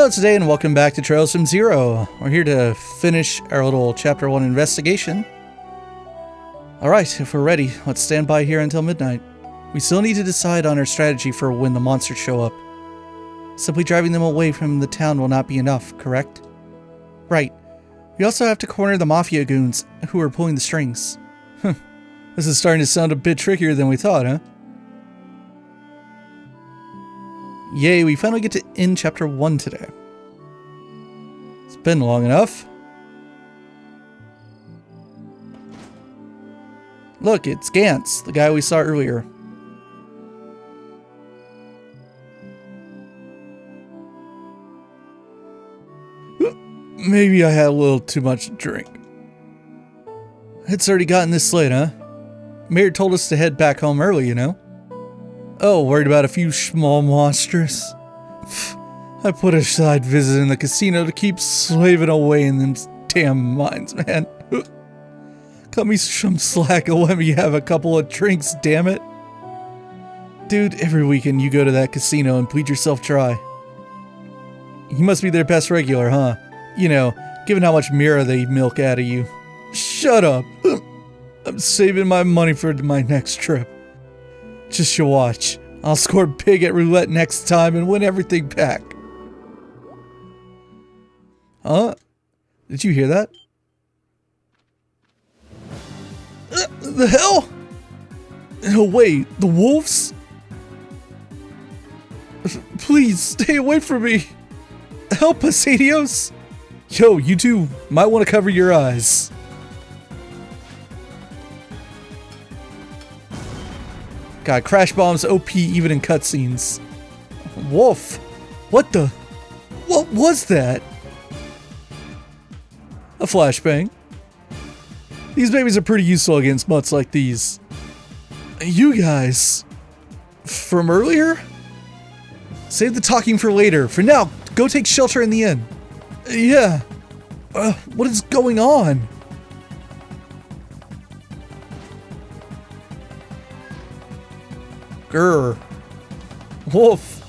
Hello today and welcome back to Trails from Zero. We're here to finish our little Chapter 1 investigation. Alright, if we're ready, let's stand by here until midnight. We still need to decide on our strategy for when the monsters show up. Simply driving them away from the town will not be enough, correct? Right. We also have to corner the Mafia goons who are pulling the strings. This is starting to sound a bit trickier than we thought, huh? Yay, we finally get to end Chapter 1 today. It's been long enough. Look, it's Gantz, the guy we saw earlier. Maybe I had a little too much to drink. It's already gotten this late, huh? Mayor told us to head back home early, you know? Oh, worried about a few small monsters? I put aside visiting the casino to keep slaving away in them damn mines, man. Cut me some slack and let me have a couple of drinks, damn it. Dude, every weekend you go to that casino and bleed yourself dry. You must be their best regular, huh? You know, given how much mirror they milk out of you. Shut up. I'm saving my money for my next trip. Just you watch. I'll score big at roulette next time and win everything back. Huh? Did you hear that? The hell? No way, the wolves? Please, stay away from me. Help us, Helios. Yo, you two might want to cover your eyes. God, Crash Bomb's OP even in cutscenes. Wolf! What the? What was that? A flashbang. These babies are pretty useful against mutts like these. You guys... from earlier? Save the talking for later. For now, go take shelter in the inn. Yeah. What is going on? Grr. Wolf.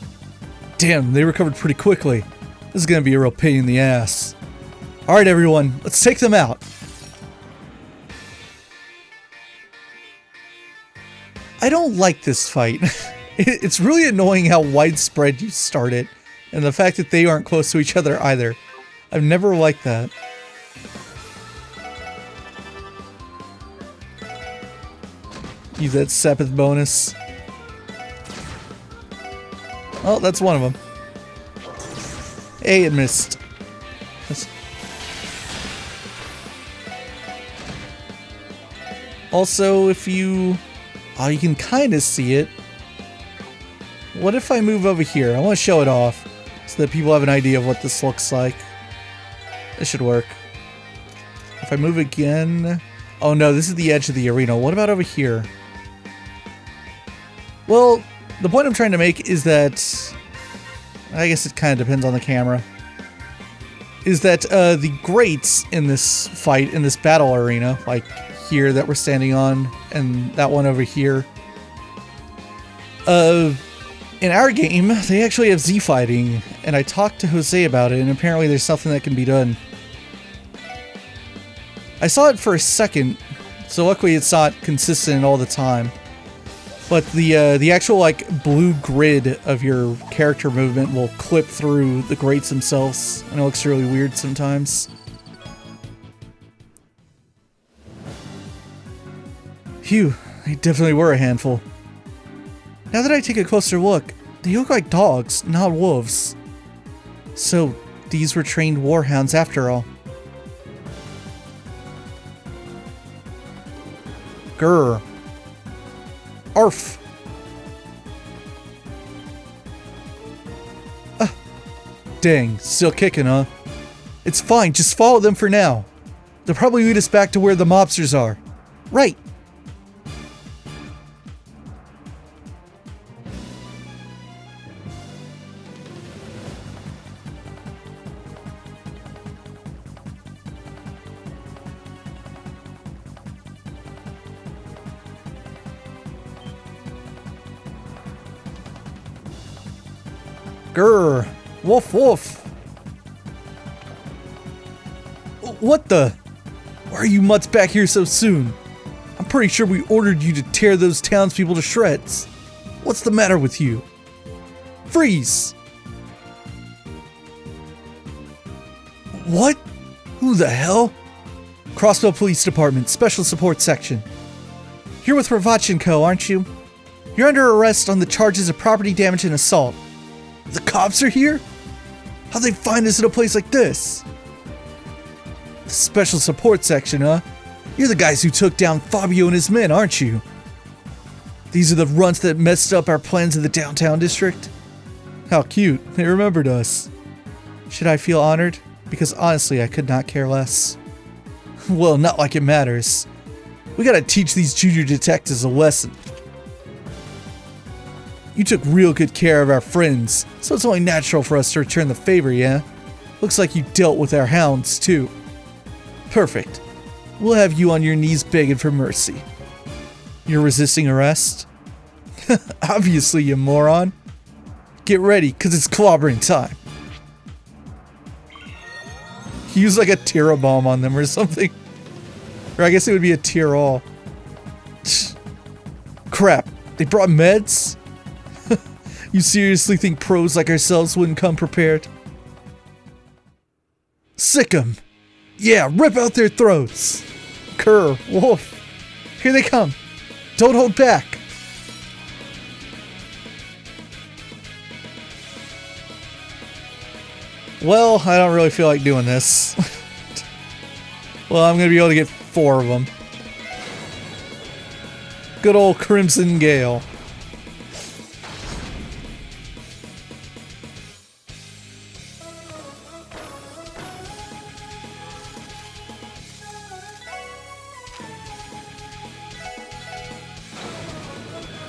Damn, they recovered pretty quickly. This is gonna be a real pain in the ass. Alright everyone, let's take them out. I don't like this fight. It's really annoying how widespread you start it, and the fact that they aren't close to each other either. I've never liked that. Use that Sepith bonus. Oh, that's one of them. Hey, it missed. Also, if you... oh, you can kind of see it. What if I move over here? I want to show it off so that people have an idea of what this looks like. This should work. If I move again... oh no, this is the edge of the arena. What about over here? Well... the point I'm trying to make is that, I guess it kind of depends on the camera, is that the grates in this fight, in this battle arena, like here that we're standing on, and that one over here, in our game, they actually have Z fighting, and I talked to Jose about it, and apparently there's something that can be done. I saw it for a second, so luckily it's not consistent all the time. But the actual, like, blue grid of your character movement will clip through the grates themselves, and it looks really weird sometimes. Phew, they definitely were a handful. Now that I take a closer look, they look like dogs, not wolves. So, these were trained warhounds after all. Grr. Arf! Dang, still kicking, huh? It's fine, just follow them for now. They'll probably lead us back to where the mobsters are. Right! Grr! Woof woof! What the? Why are you mutts back here so soon? I'm pretty sure we ordered you to tear those townspeople to shreds. What's the matter with you? Freeze! What? Who the hell? Crossbell Police Department, Special Support Section. You're with Ravachenko, aren't you? You're under arrest on the charges of property damage and assault. The cops are here? How'd they find us in a place like this? The Special Support Section, huh? You're the guys who took down Fabio and his men, aren't you? These are the runts that messed up our plans in the downtown district? How cute, they remembered us. Should I feel honored? Because honestly, I could not care less. Well, not like it matters. We gotta teach these junior detectives a lesson. You took real good care of our friends, so it's only natural for us to return the favor, yeah? Looks like you dealt with our hounds, too. Perfect. We'll have you on your knees begging for mercy. You're resisting arrest? Obviously, you moron. Get ready, cause it's clobbering time. Use like a tear bomb on them or something. Or I guess it would be a tear all. Crap, they brought meds? You seriously think pros like ourselves wouldn't come prepared? Sick 'em! Yeah, rip out their throats! Cur, wolf, here they come! Don't hold back! Well, I don't really feel like doing this. Well, I'm gonna be able to get 4 of them. Good old Crimson Gale.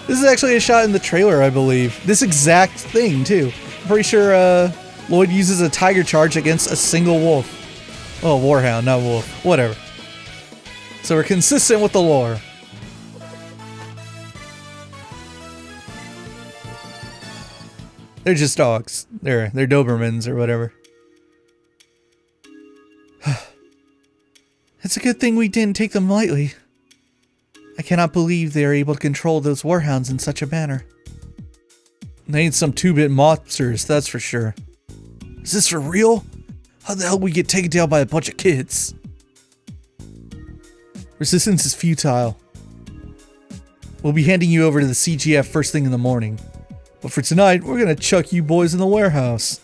This is actually a shot in the trailer, I believe. This exact thing, too. I'm pretty sure, Lloyd uses a tiger charge against a single wolf. Oh, warhound, not wolf. Whatever. So we're consistent with the lore. They're just dogs. They're Dobermans or whatever. It's a good thing we didn't take them lightly. I cannot believe they are able to control those warhounds in such a manner. They ain't some 2-bit monsters, that's for sure. Is this for real? How the hell did we get taken down by a bunch of kids? Resistance is futile. We'll be handing you over to the CGF first thing in the morning. But for tonight, we're gonna chuck you boys in the warehouse.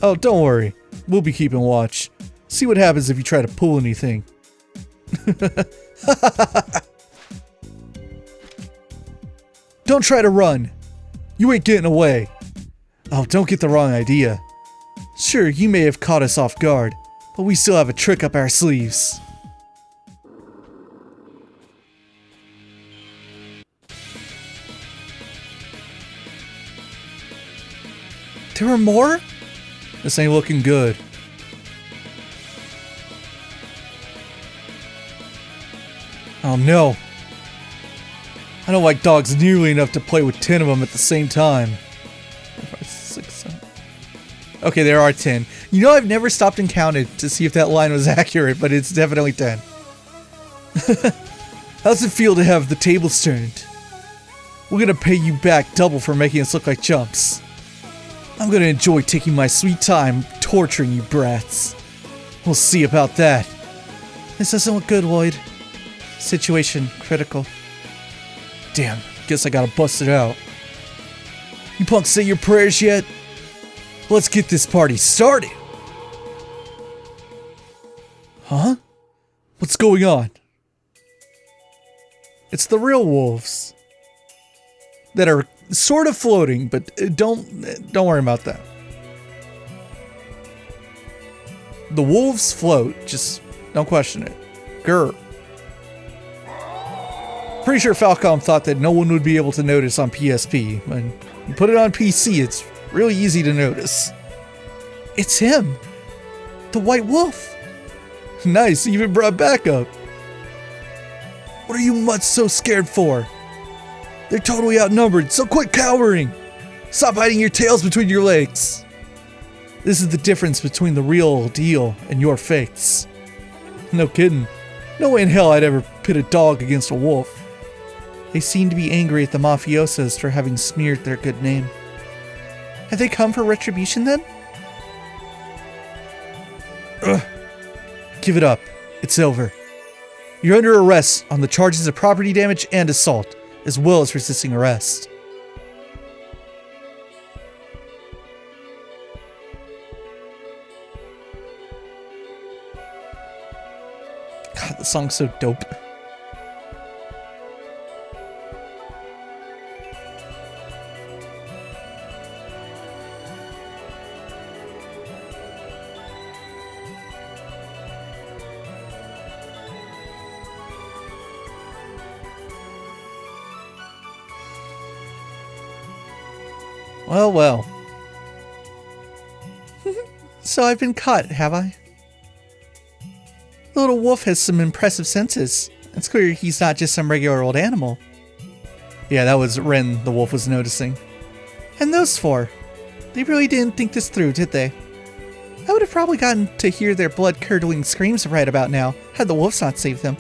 Oh, don't worry. We'll be keeping watch. See what happens if you try to pull anything. Don't try to run. You ain't getting away. Oh, don't get the wrong idea. Sure, you may have caught us off guard, but we still have a trick up our sleeves. There were more? This ain't looking good. Oh no. I don't like dogs nearly enough to play with 10 of them at the same time. 5, 6, 7. Okay, there are 10. You know, I've never stopped and counted to see if that line was accurate, but it's definitely 10. How's it feel to have the tables turned? We're gonna pay you back double for making us look like chumps. I'm gonna enjoy taking my sweet time torturing you brats. We'll see about that. This doesn't look good, Lloyd. Situation critical. Damn, guess I gotta bust it out. You punks say your prayers yet? Let's get this party started! Huh? What's going on? It's the real wolves. That are sort of floating, but don't worry about that. The wolves float, just don't question it. Grr. Pretty sure Falcom thought that no one would be able to notice on PSP. When you put it on PC, it's really easy to notice. It's him! The White Wolf! Nice, even brought backup. What are you mutts so scared for? They're totally outnumbered, so quit cowering! Stop hiding your tails between your legs! This is the difference between the real deal and your fakes. No kidding. No way in hell I'd ever pit a dog against a wolf. They seem to be angry at the mafiosos for having smeared their good name. Have they come for retribution then? Ugh. Give it up. It's over. You're under arrest on the charges of property damage and assault, as well as resisting arrest. God, the song's so dope. Well, well. So I've been caught, have I? The little wolf has some impressive senses. It's clear he's not just some regular old animal. Yeah, that was Ren the wolf was noticing. And those four. They really didn't think this through, did they? I would have probably gotten to hear their blood-curdling screams right about now, had the wolves not saved them.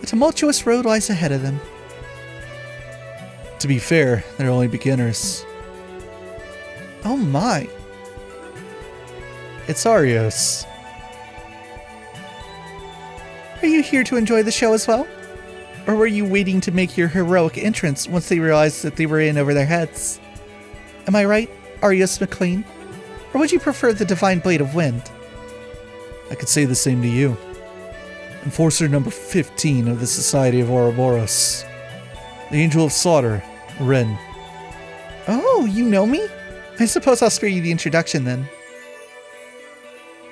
A tumultuous road lies ahead of them. To be fair, they're only beginners. Oh my. It's Arios. Are you here to enjoy the show as well? Or were you waiting to make your heroic entrance once they realized that they were in over their heads? Am I right, Arios McLean? Or would you prefer the Divine Blade of Wind? I could say the same to you. Enforcer number 15 of the Society of Ouroboros. The Angel of Slaughter, Ren. Oh, you know me? I suppose I'll spare you the introduction then.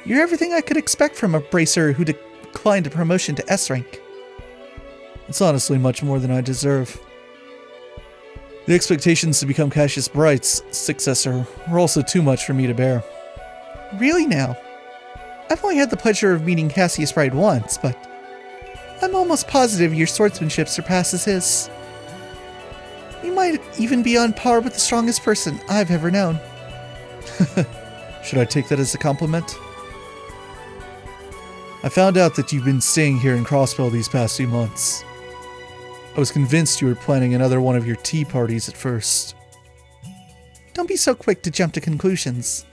You're everything I could expect from a bracer who declined a promotion to S rank. It's honestly much more than I deserve. The expectations to become Cassius Bright's successor were also too much for me to bear. Really now? I've only had the pleasure of meeting Cassius Bright once, but I'm almost positive your swordsmanship surpasses his. You might even be on par with the strongest person I've ever known. Should I take that as a compliment? I found out that you've been staying here in Crossbell these past few months. I was convinced you were planning another one of your tea parties at first. Don't be so quick to jump to conclusions.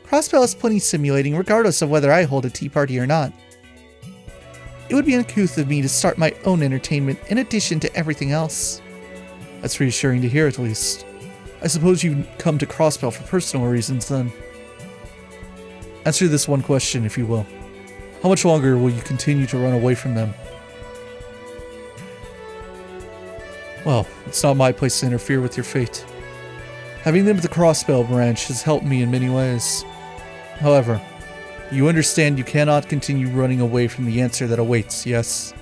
Crossbell is plenty stimulating regardless of whether I hold a tea party or not. It would be uncouth of me to start my own entertainment in addition to everything else. That's reassuring to hear at least. I suppose you come to Crossbell for personal reasons then. Answer this one question if you will. How much longer will you continue to run away from them? Well, it's not my place to interfere with your fate. Having them at the Crossbell branch has helped me in many ways. However, you understand you cannot continue running away from the answer that awaits, yes?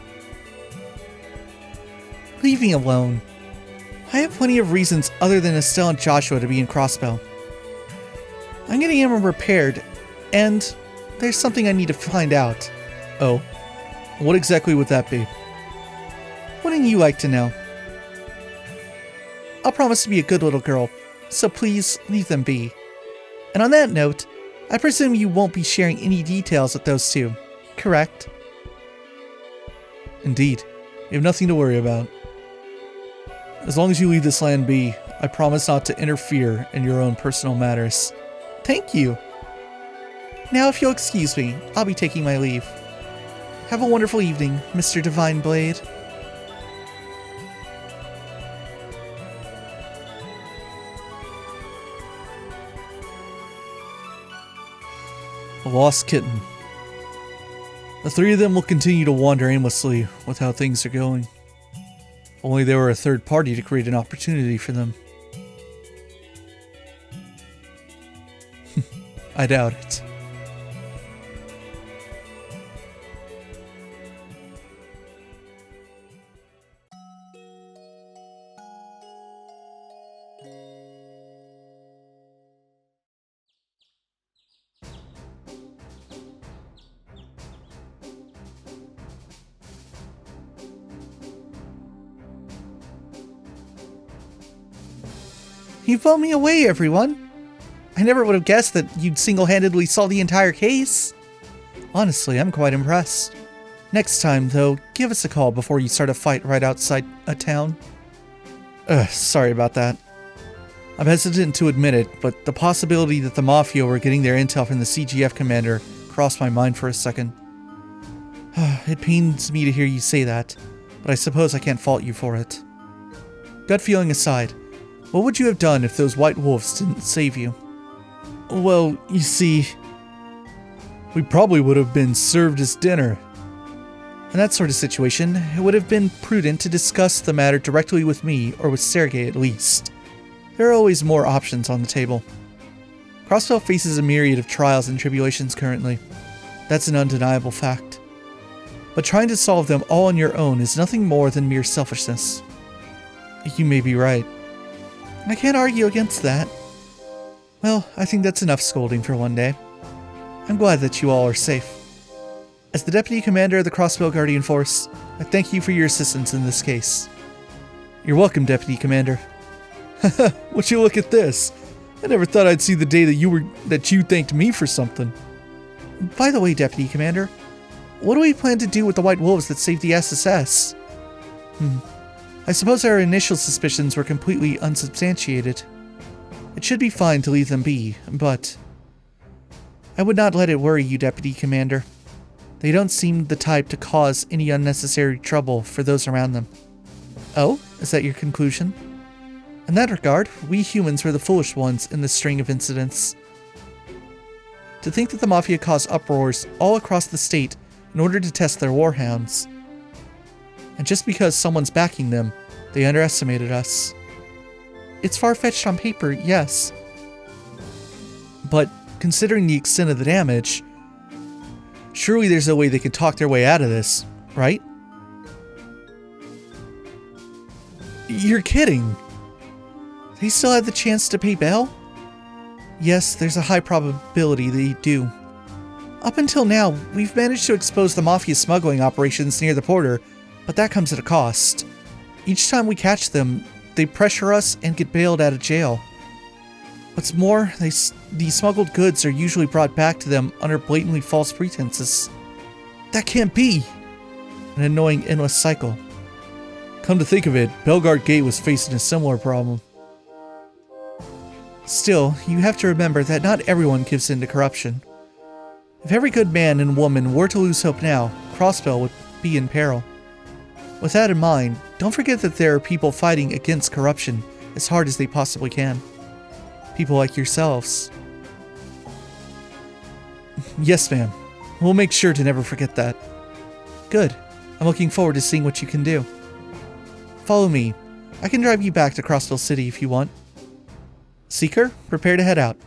Leave me alone. I have plenty of reasons other than Estelle and Joshua to be in Crossbell. I'm getting him repaired, and there's something I need to find out. Oh? What exactly would that be? Wouldn't you like to know? I'll promise to be a good little girl, so please leave them be. And on that note, I presume you won't be sharing any details with those two, correct? Indeed. You have nothing to worry about. As long as you leave this land be, I promise not to interfere in your own personal matters. Thank you. Now if you'll excuse me, I'll be taking my leave. Have a wonderful evening, Mr. Divine Blade. A lost kitten. The three of them will continue to wander aimlessly with how things are going. If only there were a third party to create an opportunity for them. I doubt it. You blew me away, everyone. I never would have guessed that you'd single-handedly solve the entire case. Honestly, I'm quite impressed. Next time, though, give us a call before you start a fight right outside a town. Sorry about that. I'm hesitant to admit it, but the possibility that the Mafia were getting their intel from the CGF commander crossed my mind for a second. It pains me to hear you say that, but I suppose I can't fault you for it. Gut feeling aside, what would you have done if those white wolves didn't save you? Well, you see, we probably would have been served as dinner. In that sort of situation, it would have been prudent to discuss the matter directly with me, or with Sergei at least. There are always more options on the table. Crossbell faces a myriad of trials and tribulations currently. That's an undeniable fact. But trying to solve them all on your own is nothing more than mere selfishness. You may be right. I can't argue against that. Well, I think that's enough scolding for one day. I'm glad that you all are safe. As the Deputy Commander of the Crossbell Guardian Force, I thank you for your assistance in this case. You're welcome, Deputy Commander. Haha, would you look at this? I never thought I'd see the day that you thanked me for something. By the way, Deputy Commander, what do we plan to do with the White Wolves that saved the SSS? I suppose our initial suspicions were completely unsubstantiated. It should be fine to leave them be, but I would not let it worry you, Deputy Commander. They don't seem the type to cause any unnecessary trouble for those around them. Oh, is that your conclusion? In that regard, we humans were the foolish ones in this string of incidents. To think that the Mafia caused uproars all across the state in order to test their warhounds. And just because someone's backing them, they underestimated us. It's far-fetched on paper, yes. But considering the extent of the damage, surely there's no way they could talk their way out of this, right? You're kidding! They still have the chance to pay bail? Yes, there's a high probability they do. Up until now, we've managed to expose the Mafia smuggling operations near the border, but that comes at a cost. Each time we catch them, they pressure us and get bailed out of jail. What's more, the smuggled goods are usually brought back to them under blatantly false pretenses. That can't be! An annoying endless cycle. Come to think of it, Belgard Gate was facing a similar problem. Still, you have to remember that not everyone gives in to corruption. If every good man and woman were to lose hope now, Crossbell would be in peril. With that in mind, don't forget that there are people fighting against corruption as hard as they possibly can. People like yourselves. Yes, ma'am. We'll make sure to never forget that. Good. I'm looking forward to seeing what you can do. Follow me. I can drive you back to Crossbell City if you want. Seeker, prepare to head out.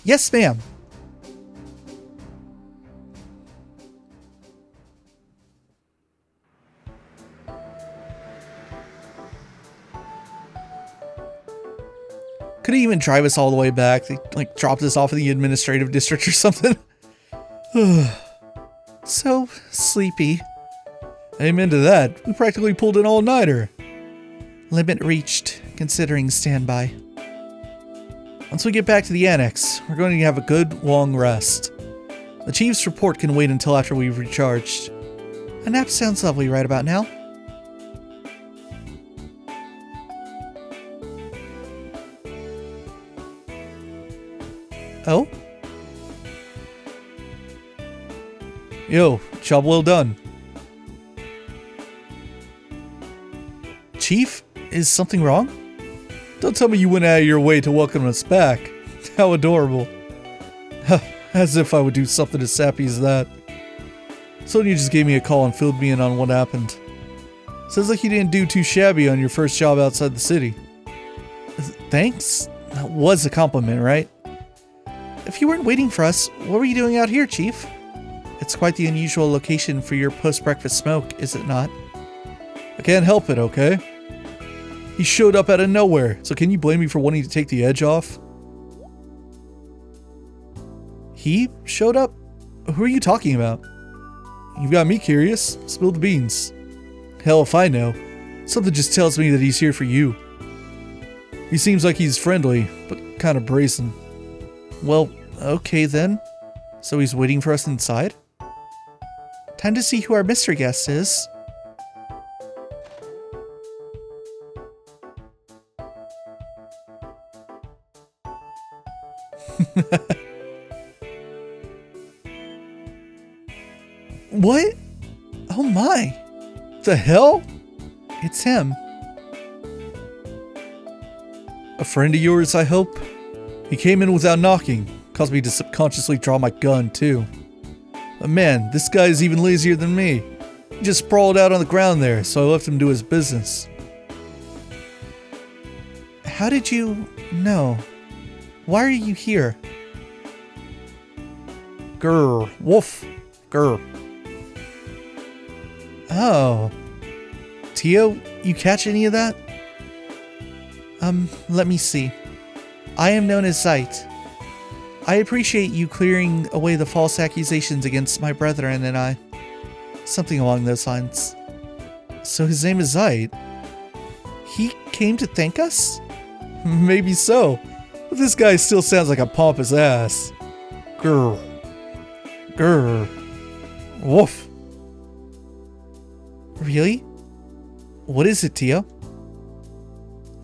Yes, ma'am. Could he even drive us all the way back? They, like, dropped us off in the administrative district or something? So sleepy. Amen to that. We practically pulled an all-nighter. Limit reached, considering standby. Once we get back to the annex, we're going to have a good, long rest. The Chief's report can wait until after we've recharged. A nap sounds lovely right about now. Oh? Yo, job well done. Chief, is something wrong? Don't tell me you went out of your way to welcome us back. How adorable. As if I would do something as sappy as that. Sonia just gave me a call and filled me in on what happened. Sounds like you didn't do too shabby on your first job outside the city. Thanks? That was a compliment, right? If you weren't waiting for us, what were you doing out here, Chief? It's quite the unusual location for your post-breakfast smoke, is it not? I can't help it, okay? He showed up out of nowhere, so can you blame me for wanting to take the edge off? He showed up? Who are you talking about? You've got me curious. Spill the beans. Hell if I know. Something just tells me that he's here for you. He seems like he's friendly, but kind of brazen. Well, okay then. So he's waiting for us inside? Time to see who our mystery guest is. What? Oh my. The hell? It's him. A friend of yours, I hope? He came in without knocking. Caused me to subconsciously draw my gun, too. But man, this guy is even lazier than me. He just sprawled out on the ground there, so I left him to his business. How did you know? Why are you here? Grr. Woof. Grr. Oh. Tio, you catch any of that? Let me see. I am known as Zeit. I appreciate you clearing away the false accusations against my brethren and I. Something along those lines. So his name is Zeit. He came to thank us? Maybe so. But this guy still sounds like a pompous ass. Grr. Grr. Woof. Really? What is it, Tio?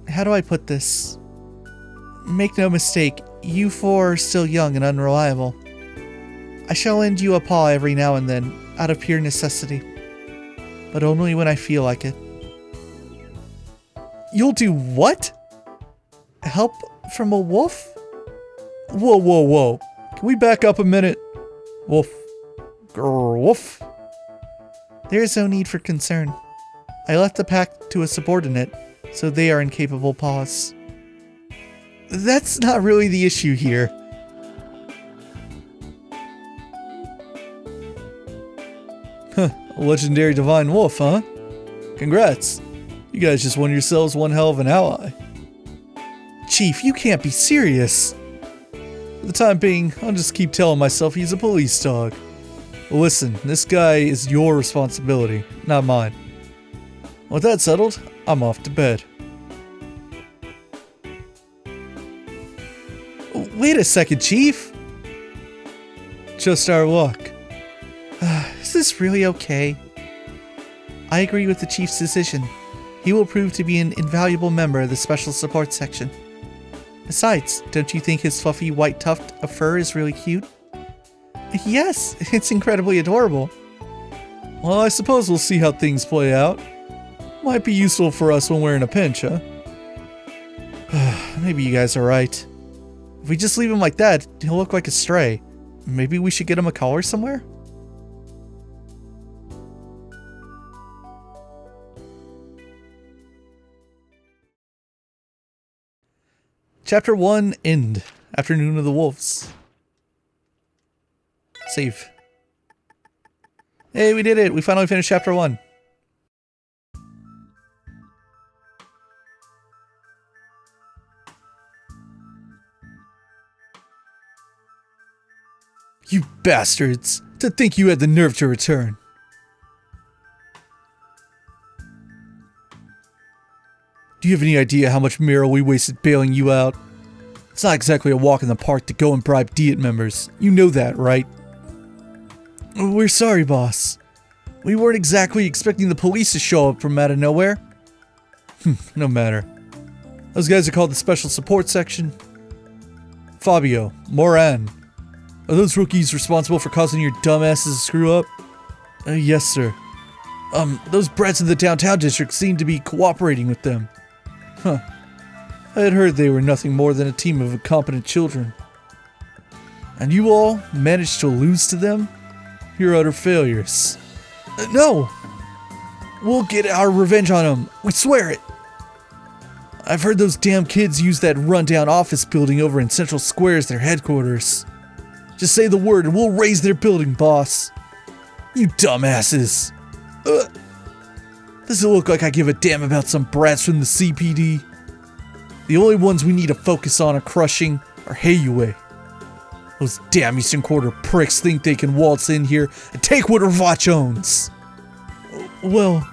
How do I put this? Make no mistake, you four are still young and unreliable. I shall lend you a paw every now and then, out of pure necessity. But only when I feel like it. You'll do what? Help from a wolf? Whoa, whoa, whoa. Can we back up a minute? Wolf. Grr, woof. There is no need for concern. I left the pack to a subordinate, so they are incapable paws. That's not really the issue here. Huh, a legendary divine wolf, huh? Congrats. You guys just won yourselves one hell of an ally. Chief, you can't be serious. For the time being, I'll just keep telling myself he's a police dog. But listen, this guy is your responsibility, not mine. With that settled, I'm off to bed. Wait a second, Chief. Just our luck. Is this really okay? I agree with the Chief's decision. He will prove to be an invaluable member of the Special Support Section. Besides, don't you think his fluffy white tuft of fur is really cute? Yes, it's incredibly adorable. Well, I suppose we'll see how things play out. Might be useful for us when we're in a pinch, huh? Maybe you guys are right. If we just leave him like that, he'll look like a stray. Maybe we should get him a collar somewhere? Chapter 1, End. Afternoon of the Wolves. Save. Hey, we did it! We finally finished Chapter 1. You bastards! To think you had the nerve to return. Do you have any idea how much marrow we wasted bailing you out? It's not exactly a walk in the park to go and bribe Diet members. You know that, right? We're sorry, boss. We weren't exactly expecting the police to show up from out of nowhere. No matter. Those guys are called the Special Support Section. Fabio, Moran. Are those rookies responsible for causing your dumbasses to screw up? Yes, sir. Those brats in the downtown district seem to be cooperating with them. Huh. I had heard they were nothing more than a team of incompetent children. And you all managed to lose to them? You're utter failures. No! We'll get our revenge on them. We swear it! I've heard those damn kids use that rundown office building over in Central Square as their headquarters. Just say the word and we'll raise their building, boss. You dumbasses. Does it look like I give a damn about some brats from the CPD? The only ones we need to focus on crushing are Heiyue. Those damn Eastern Quarter pricks think they can waltz in here and take what Ravach owns. Well,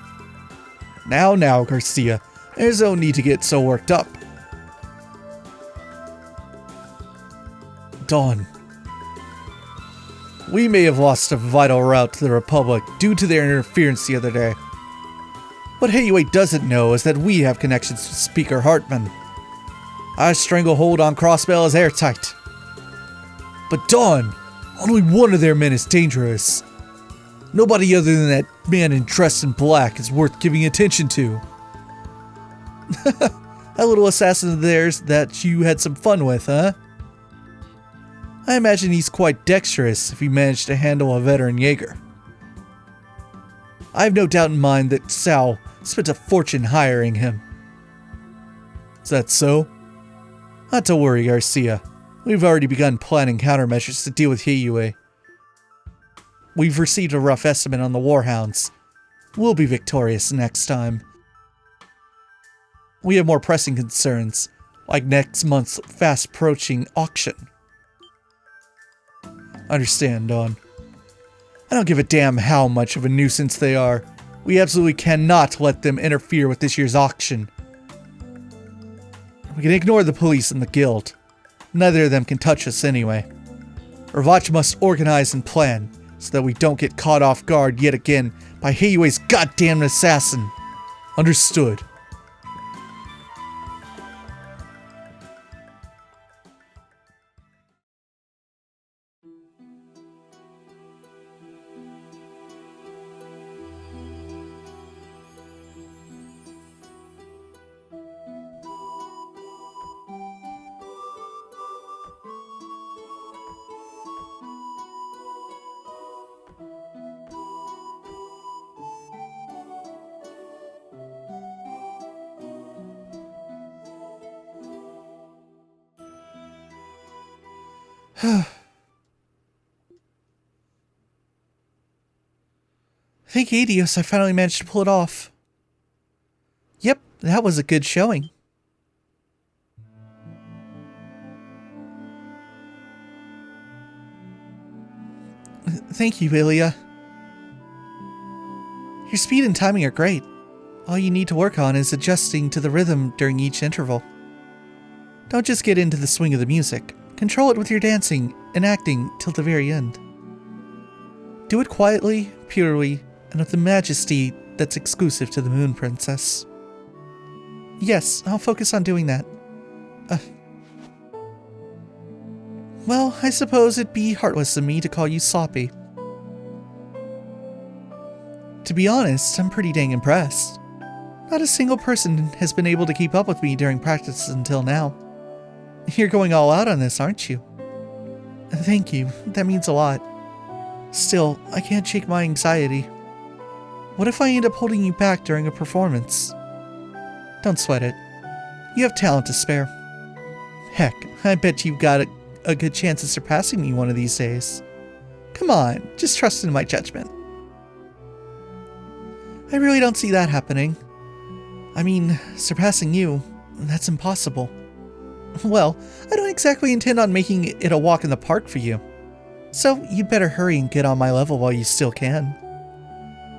now, Garcia. There's no need to get so worked up. Dawn. We may have lost a vital route to the Republic due to their interference the other day. What Heiue doesn't know is that we have connections with Speaker Hartman. Our stranglehold on Crossbell is airtight. But Dawn, only one of their men is dangerous. Nobody other than that man in dress in black is worth giving attention to. That little assassin of theirs that you had some fun with, huh? I imagine he's quite dexterous if he managed to handle a veteran Jaeger. I have no doubt in mind that Sal spent a fortune hiring him. Is that so? Not to worry, Garcia. We've already begun planning countermeasures to deal with Heiue. We've received a rough estimate on the Warhounds. We'll be victorious next time. We have more pressing concerns, like next month's fast-approaching auction. Understand, Dawn. I don't give a damn how much of a nuisance they are. We absolutely cannot let them interfere with this year's auction. We can ignore the police and the guild. Neither of them can touch us anyway. Ravach must organize and plan, so that we don't get caught off guard yet again by Heiue's goddamn assassin. Understood. Thank Adios, I finally managed to pull it off. Yep, that was a good showing. Thank you, Ilya. Your speed and timing are great. All you need to work on is adjusting to the rhythm during each interval. Don't just get into the swing of the music. Control it with your dancing and acting till the very end. Do it quietly, purely, and with the majesty that's exclusive to the Moon Princess. Yes, I'll focus on doing that. Well, I suppose it'd be heartless of me to call you sloppy. To be honest, I'm pretty dang impressed. Not a single person has been able to keep up with me during practice until now. You're going all out on this, aren't you? Thank you, that means a lot. Still, I can't shake my anxiety. What if I end up holding you back during a performance? Don't sweat it. You have talent to spare. Heck, I bet you've got a good chance of surpassing me one of these days. Come on, just trust in my judgment. I really don't see that happening. I mean, surpassing you, that's impossible. Well, I don't exactly intend on making it a walk in the park for you. So you'd better hurry and get on my level while you still can.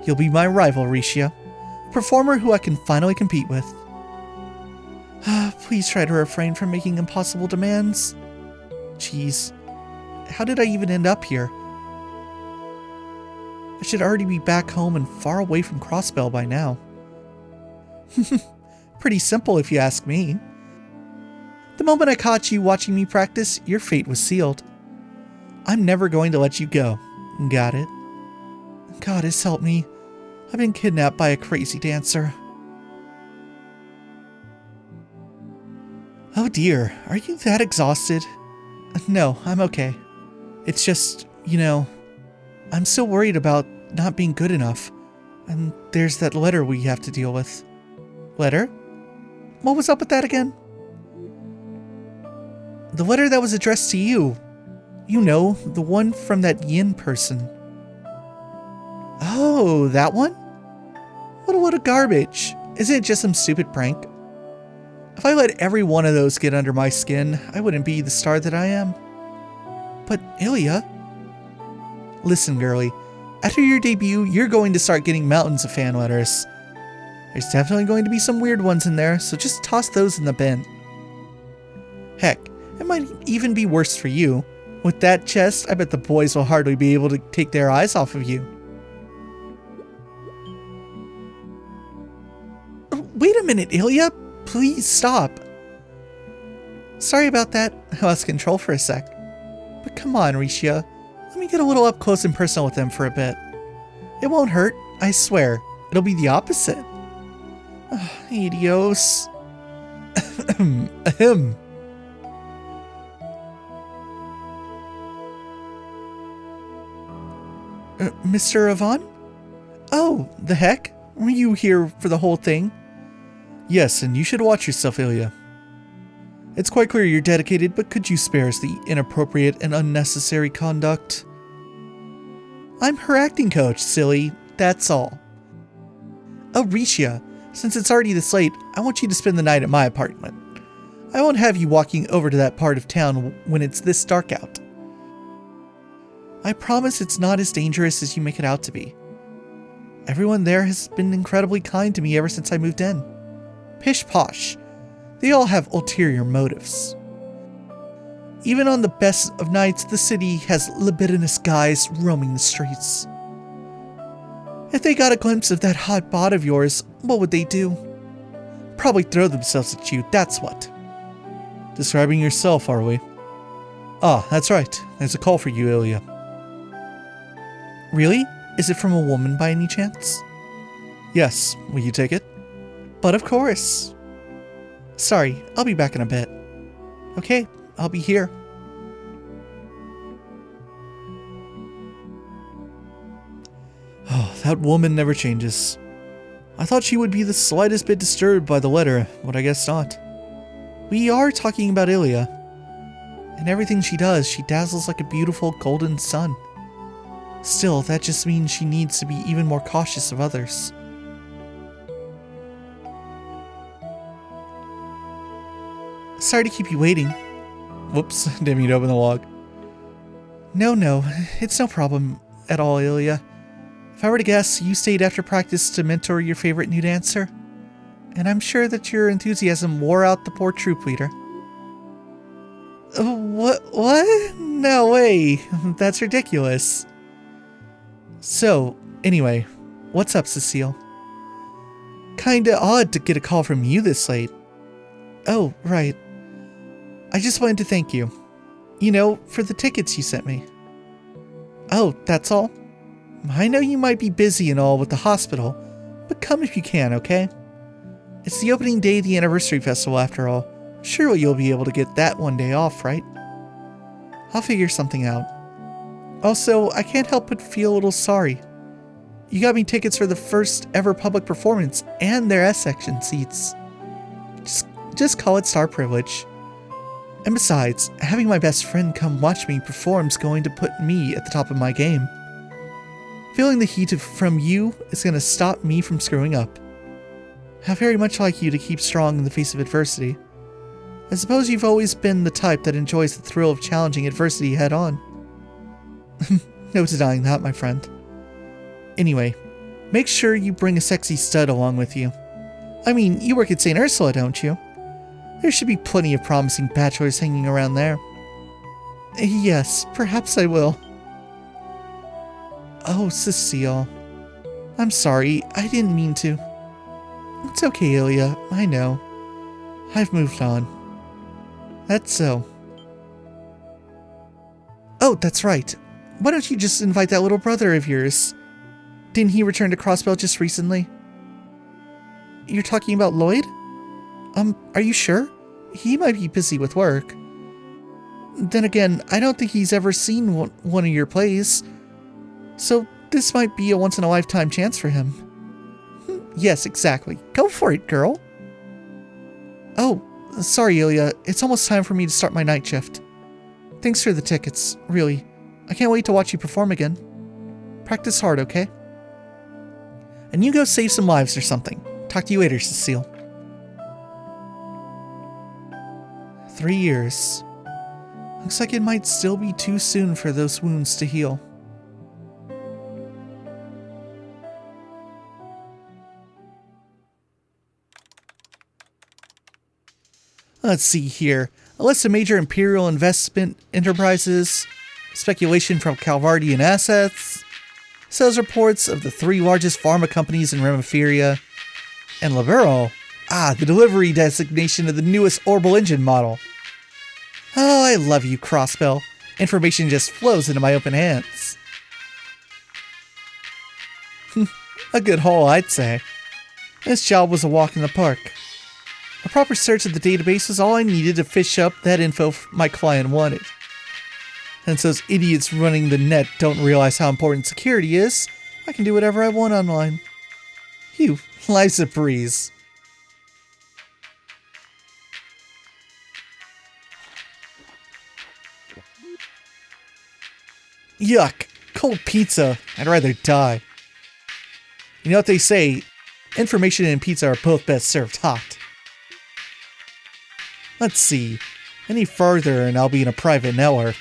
You'll be my rival, Risha, a performer who I can finally compete with. Please try to refrain from making impossible demands. Jeez, how did I even end up here? I should already be back home and far away from Crossbell by now. Pretty simple if you ask me. The moment I caught you watching me practice, your fate was sealed. I'm never going to let you go. Got it? Goddess help me. I've been kidnapped by a crazy dancer. Oh dear, are you that exhausted? No, I'm okay. It's just, I'm still worried about not being good enough. And there's that letter we have to deal with. Letter? What was up with that again? The letter that was addressed to you. You know, the one from that Yin person. Oh, that one? What a load of garbage. Isn't it just some stupid prank? If I let every one of those get under my skin, I wouldn't be the star that I am. But Ilya... Listen, girlie. After your debut, you're going to start getting mountains of fan letters. There's definitely going to be some weird ones in there, so just toss those in the bin. Heck, it might even be worse for you. With that chest, I bet the boys will hardly be able to take their eyes off of you. Wait a minute, Ilya. Please stop. Sorry about that. I lost control for a sec. But come on, Risha. Let me get a little up close and personal with them for a bit. It won't hurt, I swear. It'll be the opposite. Adios. Ahem. Mr. Yvonne? Oh, the heck? Were you here for the whole thing? Yes, and you should watch yourself, Ilya. It's quite clear you're dedicated, but could you spare us the inappropriate and unnecessary conduct? I'm her acting coach, silly. That's all. Oh, Risha, since it's already this late, I want you to spend the night at my apartment. I won't have you walking over to that part of town when it's this dark out. I promise it's not as dangerous as you make it out to be. Everyone there has been incredibly kind to me ever since I moved in. Pish posh. They all have ulterior motives. Even on the best of nights, the city has libidinous guys roaming the streets. If they got a glimpse of that hot bod of yours, what would they do? Probably throw themselves at you, that's what. Describing yourself, are we? Ah, that's right. There's a call for you, Ilya. Really? Is it from a woman by any chance? Yes. Will you take it? But of course. Sorry, I'll be back in a bit. Okay, I'll be here. Oh, that woman never changes. I thought she would be the slightest bit disturbed by the letter, but I guess not. We are talking about Ilya. And everything she does, she dazzles like a beautiful golden sun. Still, that just means she needs to be even more cautious of others. Sorry to keep you waiting. Whoops, didn't mean to open the log. No, it's no problem at all, Ilya. If I were to guess, you stayed after practice to mentor your favorite new dancer. And I'm sure that your enthusiasm wore out the poor troop leader. What? No way. That's ridiculous. So, anyway, what's up, Cecile? Kinda odd to get a call from you this late. Oh, right. I just wanted to thank you. You know, for the tickets you sent me. Oh, that's all? I know you might be busy and all with the hospital, but come if you can, okay? It's the opening day of the anniversary festival after all. Surely you'll be able to get that one day off, right? I'll figure something out. Also, I can't help but feel a little sorry. You got me tickets for the first ever public performance and their S-section seats. Just call it star privilege. And besides, having my best friend come watch me perform is going to put me at the top of my game. Feeling the heat from you is going to stop me from screwing up. How very much like you to keep strong in the face of adversity. I suppose you've always been the type that enjoys the thrill of challenging adversity head on. No denying that, my friend. Anyway, make sure you bring a sexy stud along with you. I mean, you work at St. Ursula, don't you? There should be plenty of promising bachelors hanging around there. Yes, perhaps I will. Oh, Cecile. I'm sorry, I didn't mean to. It's okay, Ilya, I know. I've moved on. That's so. Oh, that's right. Why don't you just invite that little brother of yours? Didn't he return to Crossbell just recently? You're talking about Lloyd? Are you sure? He might be busy with work. Then again, I don't think he's ever seen one of your plays. So this might be a once-in-a-lifetime chance for him. Yes, exactly. Go for it, girl. Oh, sorry, Ilya. It's almost time for me to start my night shift. Thanks for the tickets, really. I can't wait to watch you perform again. Practice hard, okay? And you go save some lives or something. Talk to you later, Cecile. 3 years. Looks like it might still be too soon for those wounds to heal. Let's see here. A list of major Imperial investment enterprises. speculation from Calvardian assets, sales reports of the 3 largest pharma companies in Remiferia, and Libero, the delivery designation of the newest orbital engine model. Oh, I love you, Crossbell. Information just flows into my open hands. A good haul, I'd say. This job was a walk in the park. A proper search of the database was all I needed to fish up that info my client wanted. Since those idiots running the net don't realize how important security is, I can do whatever I want online. Phew, life's a breeze. Yuck, cold pizza. I'd rather die. You know what they say, information and pizza are both best served hot. Let's see, any further and I'll be in a private network.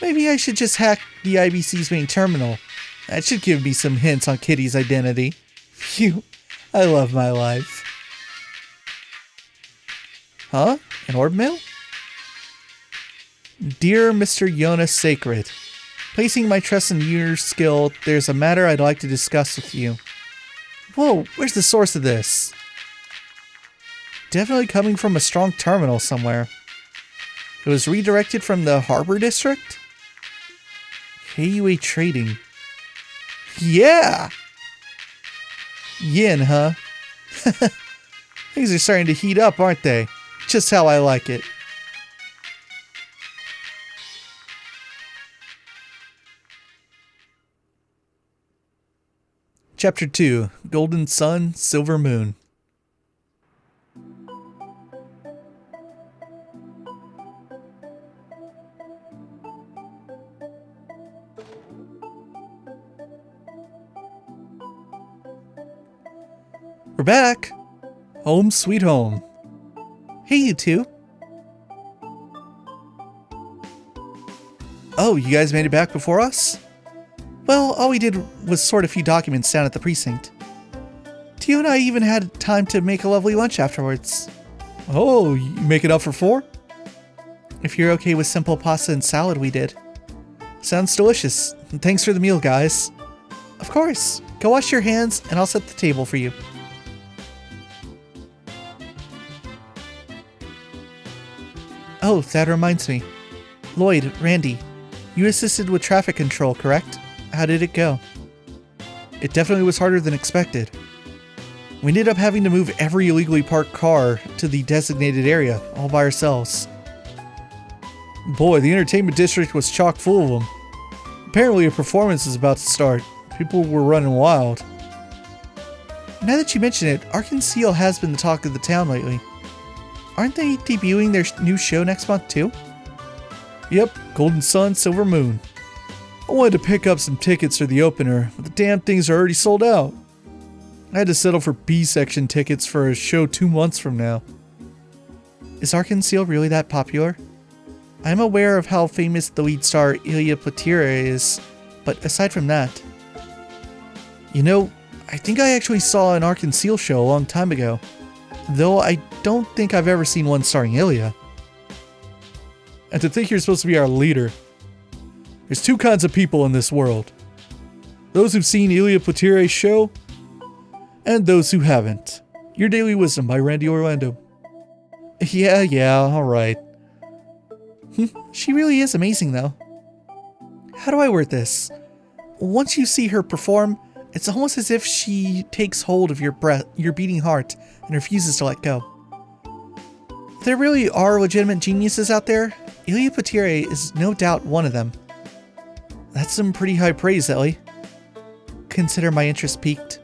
Maybe I should just hack the IBC's main terminal. That should give me some hints on Kitty's identity. Phew, I love my life. Huh? An orb mail? Dear Mr. Jonas Sacred, placing my trust in your skill, there's a matter I'd like to discuss with you. Whoa, where's the source of this? Definitely coming from a strong terminal somewhere. It was redirected from the Harbor District? KUA Trading. Yeah! Yin, huh? Things are starting to heat up, aren't they? Just how I like it. Chapter 2, Golden Sun, Silver Moon. We're back! Home sweet home. Hey, you two. Oh, you guys made it back before us? Well, all we did was sort a few documents down at the precinct. Tio and I even had time to make a lovely lunch afterwards. Oh, you make it up for 4? If you're okay with simple pasta and salad, we did. Sounds delicious. And thanks for the meal, guys. Of course. Go wash your hands, and I'll set the table for you. Oh, that reminds me. Lloyd, Randy, you assisted with traffic control, correct? How did it go? It definitely was harder than expected. We ended up having to move every illegally parked car to the designated area, all by ourselves. Boy, the entertainment district was chock full of them. Apparently a performance is about to start. People were running wild. Now that you mention it, Arkansas has been the talk of the town lately. Aren't they debuting their new show next month too? Yep, Golden Sun, Silver Moon. I wanted to pick up some tickets for the opener, but the damn things are already sold out. I had to settle for B-section tickets for a show 2 months from now. Is Arkansas really that popular? I am aware of how famous the lead star Ilya Platira is, but aside from that... You know, I think I actually saw an Arkansas show a long time ago, though I don't think I've ever seen one starring Ilya. And to think you're supposed to be our leader. There's 2 kinds of people in this world. Those who've seen Ilya Platira's show, and those who haven't. Your Daily Wisdom by Randy Orlando. Yeah, alright. She really is amazing though. How do I word this? Once you see her perform, it's almost as if she takes hold of your beating heart and refuses to let go. If there really are legitimate geniuses out there, Ilya Platira is no doubt one of them. That's some pretty high praise, Ellie. Consider my interest piqued.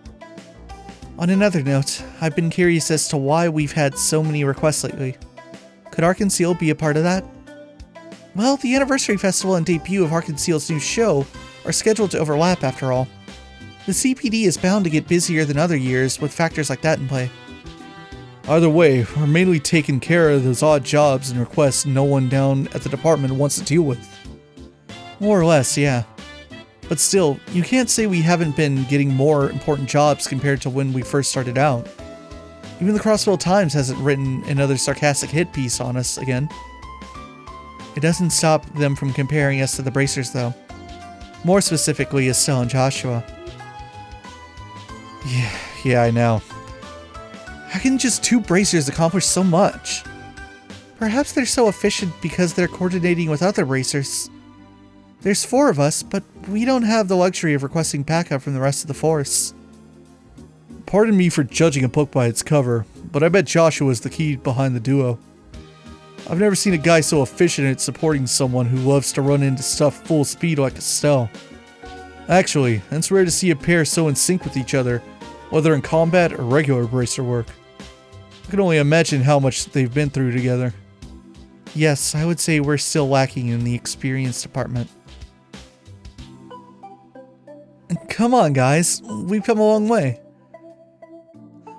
On another note, I've been curious as to why we've had so many requests lately. Could Arkansas be a part of that? Well, the anniversary festival and debut of Arkansas's new show are scheduled to overlap after all. The CPD is bound to get busier than other years with factors like that in play. Either way, we're mainly taking care of those odd jobs and requests no one down at the department wants to deal with. More or less, yeah. But still, you can't say we haven't been getting more important jobs compared to when we first started out. Even the Crossbell Times hasn't written another sarcastic hit piece on us again. It doesn't stop them from comparing us to the bracers, though. More specifically, Estelle and Joshua. Yeah, I know. How can just 2 bracers accomplish so much? Perhaps they're so efficient because they're coordinating with other bracers. There's 4 of us, but we don't have the luxury of requesting backup from the rest of the force. Pardon me for judging a book by its cover, but I bet Joshua is the key behind the duo. I've never seen a guy so efficient at supporting someone who loves to run into stuff full speed like Estelle. Actually, it's rare to see a pair so in sync with each other, whether in combat or regular bracer work. I can only imagine how much they've been through together. Yes, I would say we're still lacking in the experience department. Come on, guys, we've come a long way.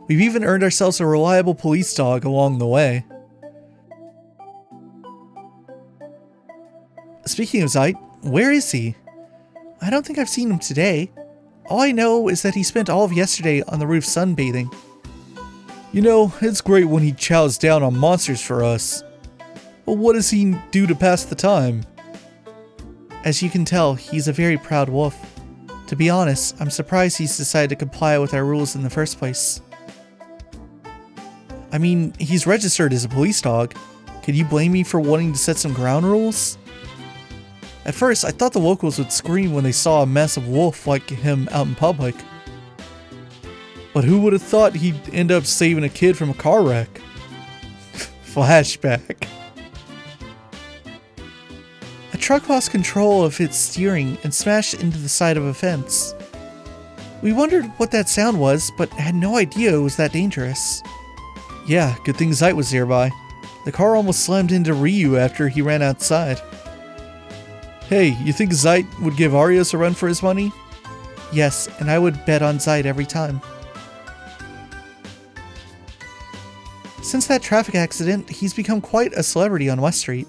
We've even earned ourselves a reliable police dog along the way. Speaking of Zeit, where is he? I don't think I've seen him today. All I know is that he spent all of yesterday on the roof sunbathing. You know, it's great when he chows down on monsters for us. But what does he do to pass the time? As you can tell, he's a very proud wolf. To be honest, I'm surprised he's decided to comply with our rules in the first place. I mean, he's registered as a police dog. Could you blame me for wanting to set some ground rules? At first, I thought the locals would scream when they saw a massive wolf like him out in public. But who would have thought he'd end up saving a kid from a car wreck? Flashback. A truck lost control of its steering and smashed into the side of a fence. We wondered what that sound was, but had no idea it was that dangerous. Yeah, good thing Zeit was nearby. The car almost slammed into Ryu after he ran outside. Hey, you think Zeit would give Arias a run for his money? Yes, and I would bet on Zeit every time. Since that traffic accident, he's become quite a celebrity on West Street.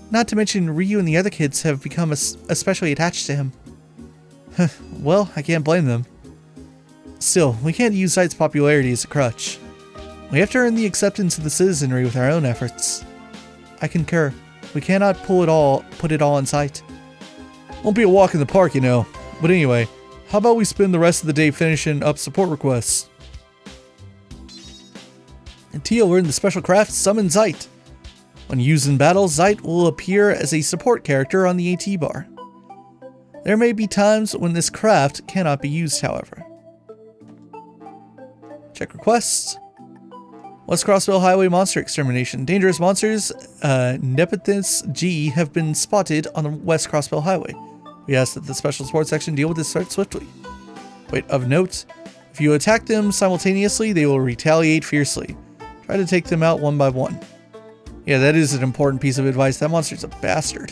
Not to mention, Ryu and the other kids have become especially attached to him. Well, I can't blame them. Still, we can't use Zeit's popularity as a crutch. We have to earn the acceptance of the citizenry with our own efforts. I concur. We cannot put it all in Zeit. Won't be a walk in the park, you know. But anyway, how about we spend the rest of the day finishing up support requests? And Teal learned the special craft Summon Zeit. When used in battle, Zeit will appear as a support character on the AT bar. There may be times when this craft cannot be used, however. Check requests. West Crossbell Highway Monster Extermination. Dangerous monsters, Nepenthes G, have been spotted on the West Crossbell Highway. We ask that the Special Support Section deal with this threat swiftly. Wait, of note, if you attack them simultaneously, they will retaliate fiercely. Try to take them out one by one. Yeah, that is an important piece of advice. That monster's a bastard.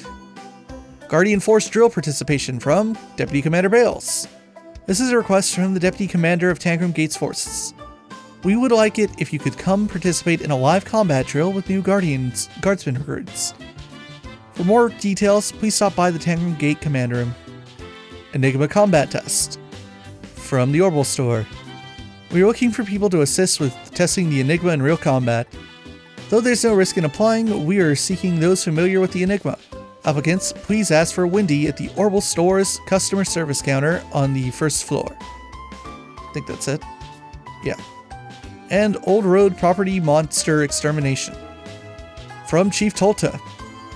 Guardian Force Drill Participation from Deputy Commander Bales. This is a request from the Deputy Commander of Tangram Gates Forces. We would like it if you could come participate in a live combat drill with new Guardsmen recruits. For more details, please stop by the Tangram Gate Commander Room. Enigma Combat Test. From the Orbital Store. We are looking for people to assist with testing the Enigma in real combat. Though there's no risk in applying, we are seeking those familiar with the Enigma. Applicants, please ask for Wendy at the Orbital Store's customer service counter on the first floor. I think that's it. Yeah. And Old Road Property Monster Extermination. From Chief Tolta.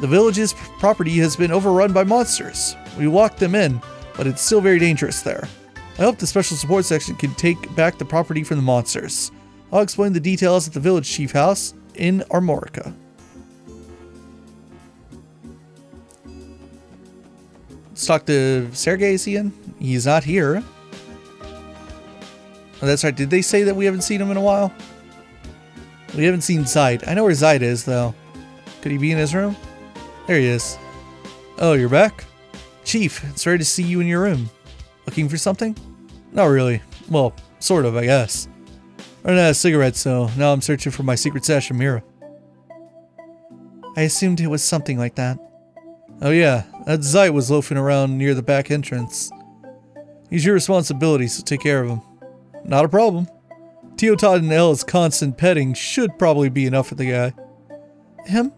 The village's property has been overrun by monsters. We locked them in, but it's still very dangerous there. I hope the Special Support Section can take back the property from the monsters. I'll explain the details at the village chief house in Armorica. Let's talk to Sergei. Is he in? He's not here. Oh, that's right. Did they say that we haven't seen him in a while? We haven't seen Zeit. I know where Zeit is, though. Could he be in his room? There he is. Oh, you're back? Chief, it's rare to see you in your room. Looking for something? Not really. Well, sort of, I guess. Running out of cigarettes, so now I'm searching for my secret stash of Mira. I assumed it was something like that. Oh yeah, that Zeit was loafing around near the back entrance. He's your responsibility, so take care of him. Not a problem. Teotad and Elle's constant petting should probably be enough for the guy. Him?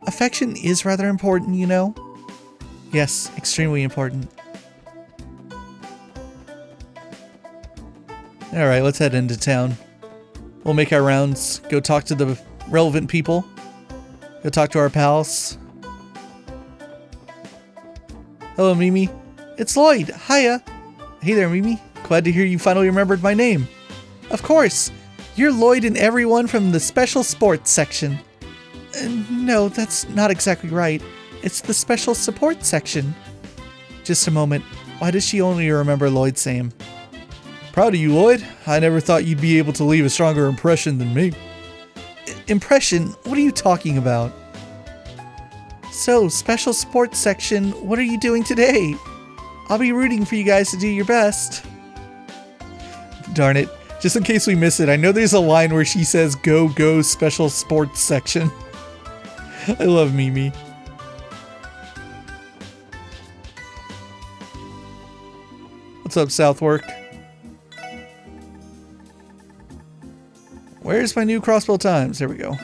Affection is rather important, you know? Yes, extremely important. Alright, let's head into town. We'll make our rounds, go talk to the relevant people, go talk to our pals. Hello, Mimi. It's Lloyd. Hiya. Hey there, Mimi. Glad to hear you finally remembered my name. Of course. You're Lloyd and everyone from the special sports section. No, that's not exactly right. It's the special support section. Just a moment. Why does she only remember Lloyd's name? Proud of you, Lloyd. I never thought you'd be able to leave a stronger impression than me. Impression? What are you talking about? So, special sports section, what are you doing today? I'll be rooting for you guys to do your best. Darn it. Just in case we miss it, I know there's a line where she says, "Go, go, special sports section." I love Mimi. What's up, Southwark? Where's my new Crossbell Times? There we go.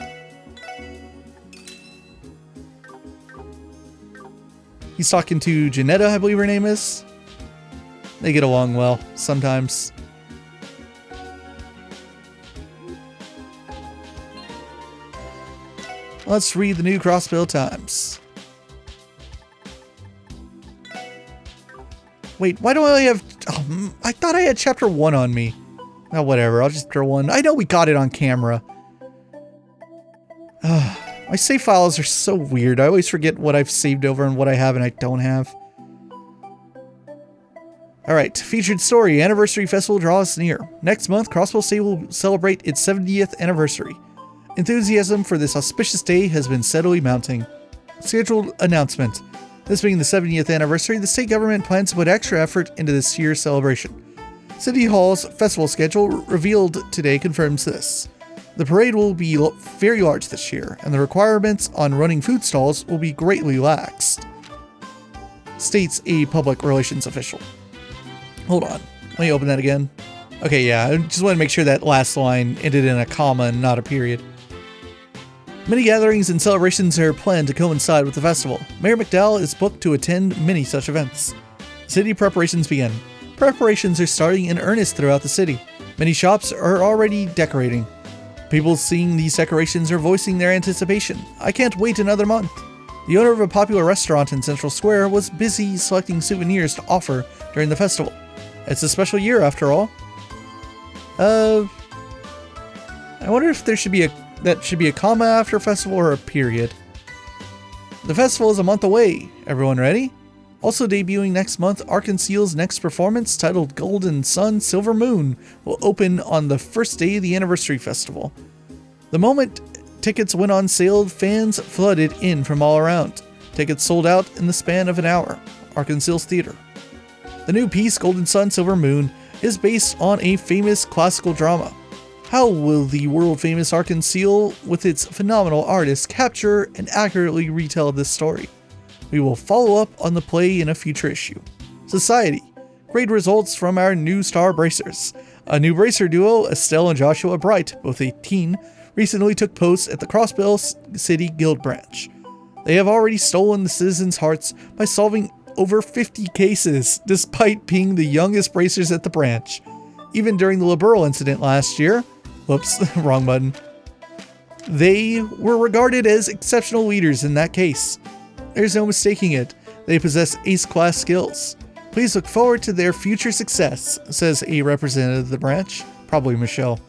He's talking to Janetta, I believe her name is. They get along well, sometimes. Let's read the new Crossbell Times. Wait, why do I have... Oh, I thought I had chapter 1 on me. Oh, whatever, I'll just throw one. I know we got it on camera. My save files are so weird. I always forget what I've saved over and what I have and I don't have. Alright, featured story. Anniversary Festival draws near. Next month, Crossbell State will celebrate its 70th anniversary. Enthusiasm for this auspicious day has been steadily mounting. Scheduled announcement. This being the 70th anniversary, the state government plans to put extra effort into this year's celebration. City Hall's festival schedule revealed today confirms this. The parade will be very large this year, and the requirements on running food stalls will be greatly laxed, states a public relations official. Hold on, let me open that again. Okay, yeah, I just want to make sure that last line ended in a comma and not a period. Many gatherings and celebrations are planned to coincide with the festival. Mayor McDowell is booked to attend many such events. City preparations begin. Preparations are starting in earnest throughout the city. Many shops are already decorating. People seeing these decorations are voicing their anticipation. I can't wait another month. The owner of a popular restaurant in Central Square was busy selecting souvenirs to offer during the festival. It's a special year after all. I wonder if there should be a comma after festival or a period. The festival is a month away. Everyone ready? Also debuting next month, Arkansas's next performance, titled Golden Sun, Silver Moon, will open on the first day of the anniversary festival. The moment tickets went on sale, fans flooded in from all around. Tickets sold out in the span of an hour. Arkansas's Theater. The new piece, Golden Sun, Silver Moon, is based on a famous classical drama. How will the world-famous Arkansas, with its phenomenal artists, capture and accurately retell this story? We will follow up on the play in a future issue. Society. Great results from our new star bracers. A new bracer duo, Estelle and Joshua Bright, both 18, recently took post at the Crossbell City Guild branch. They have already stolen the citizens' hearts by solving over 50 cases, despite being the youngest bracers at the branch. Even during the liberal incident last year, whoops, wrong button, they were regarded as exceptional leaders in that case. There's no mistaking it. They possess ace-class skills. Please look forward to their future success, says a representative of the branch, probably Michelle.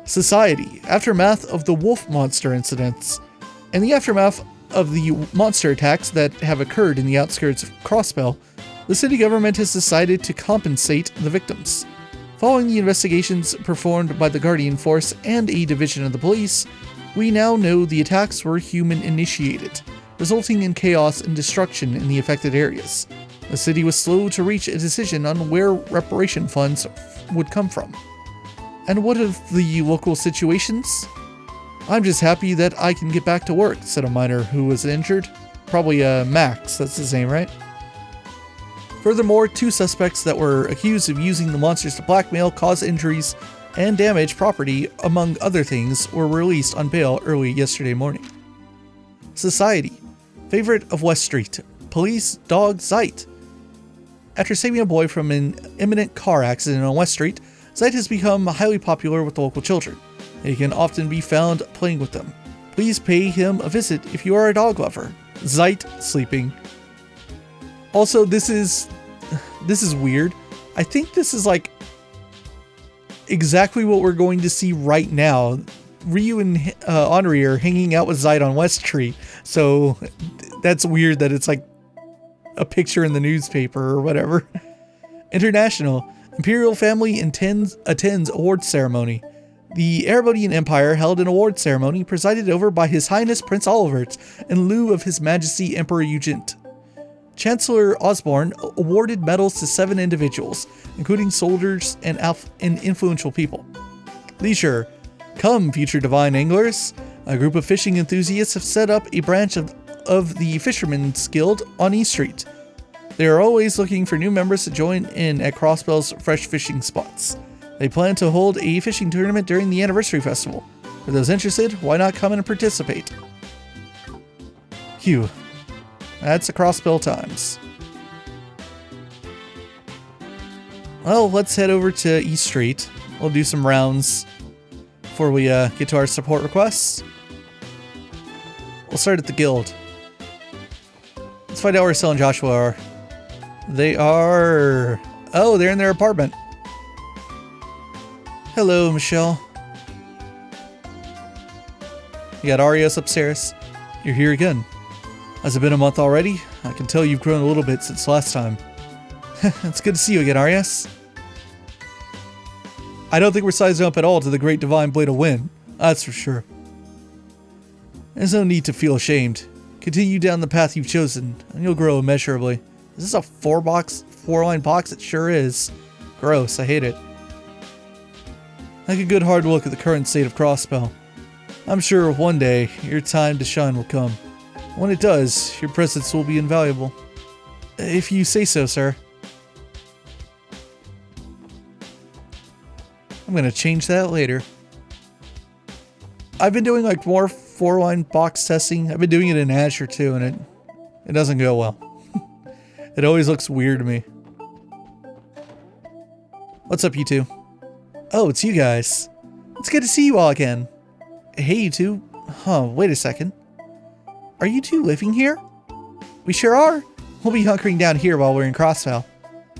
Society. Aftermath of the wolf monster incidents. In the aftermath of the monster attacks that have occurred in the outskirts of Crossbell, the city government has decided to compensate the victims. Following the investigations performed by the Guardian Force and a division of the police, we now know the attacks were human-initiated, resulting in chaos and destruction in the affected areas. The city was slow to reach a decision on where reparation funds would come from. And what of the local situations? I'm just happy that I can get back to work, said a miner who was injured. Probably Max, that's his name, right? Furthermore, 2 suspects that were accused of using the monsters to blackmail, cause injuries, and damage property, among other things, were released on bail early yesterday morning. Society. Favorite of West Street. Police Dog Zeit. After saving a boy from an imminent car accident on West Street, Zeit has become highly popular with the local children. He can often be found playing with them. Please pay him a visit if you are a dog lover. Zeit sleeping. Also, this is weird. I think this is like exactly what we're going to see right now. Ryu and Henri are hanging out with Zeit on West Street, so that's weird that it's like a picture in the newspaper or whatever. International. Imperial family attends award ceremony. The Erebodian Empire held an award ceremony presided over by His Highness Prince Olivert in lieu of His Majesty Emperor Eugent. Chancellor Osborne awarded medals to 7 individuals, including soldiers and influential people. Leisure. Come, future divine anglers. A group of fishing enthusiasts have set up a branch of the Fishermen's Guild on East Street. They are always looking for new members to join in at Crossbell's fresh fishing spots. They plan to hold a fishing tournament during the anniversary festival. For those interested, why not come and participate? Phew. That's the Crossbell times. Well, let's head over to East Street. We'll do some rounds before we get to our support requests. We'll start at the guild. Let's find out where Sel and Joshua are. They are... Oh, they're in their apartment. Hello, Michelle. You got Arias upstairs. You're here again. Has it been a month already? I can tell you've grown a little bit since last time. It's good to see you again, Arias. I don't think we're sizing up at all to the great divine blade of wind. That's for sure. There's no need to feel ashamed. Continue down the path you've chosen, and you'll grow immeasurably. Is this a 4-line box? It sure is. Gross, I hate it. Take a good hard look at the current state of Crossbell. I'm sure one day, your time to shine will come. When it does, your presence will be invaluable. If you say so, sir. I'm gonna change that later. I've been doing like more 4-line box testing. I've been doing it in Azure too, and it doesn't go well. It always looks weird to me. What's up, you two? Oh, it's you guys. It's good to see you all again. Hey, you two. Huh, wait a second. Are you two living here? We sure are. We'll be hunkering down here while we're in Crossbell.